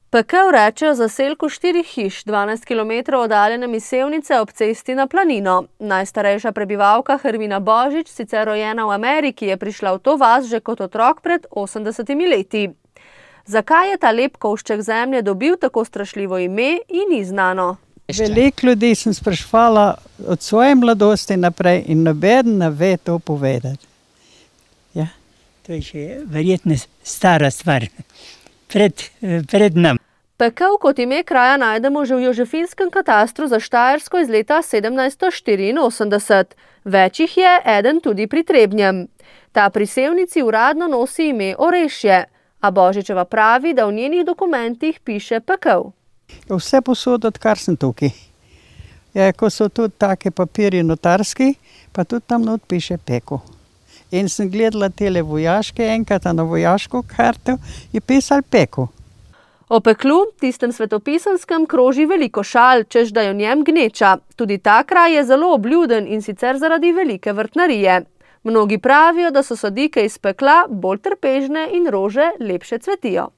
Pekel rečejo zaselku 4 hiš, 12 km oddaljene iz Sevnice ob cesti na Planino. Najstarejša prebivalka Hermina Božič, sicer rojena v Ameriki, je prišla v to vas že kot otrok pred 80 leti. Zakaj je ta lep košček zemlje dobil tako strašljivo ime, in ni znano. Veliko ljudi sem spraševala od svoje mladosti naprej in nobeden ne ve to povedati. Ja. To je še verjetno stara stvar pred nam. Pekel kot ime kraja najdemo že v jožefinskem katastru za Štajersko iz leta 1784. Več jih je, eden tudi pri Trebnjem. Ta pri Sevnici uradno nosi ime Orešje, a Božičeva pravi, da v njenih dokumentih piše Pekel. Vse posod, odkar sem tukaj. Ja, ko so tudi take papirji notarski, pa tudi tam not piše Pekel. In sem gledala tele vojaške, enkrat na vojaško karto je pisal Pekel. O Peklu, tistem svetopisanskem, kroži veliko šal, češ da je v njem gneča. Tudi ta kraj je zelo obljuden in sicer zaradi velike vrtnarije. Mnogi pravijo, da so sadike iz Pekla bolj trpežne in rože lepše cvetijo.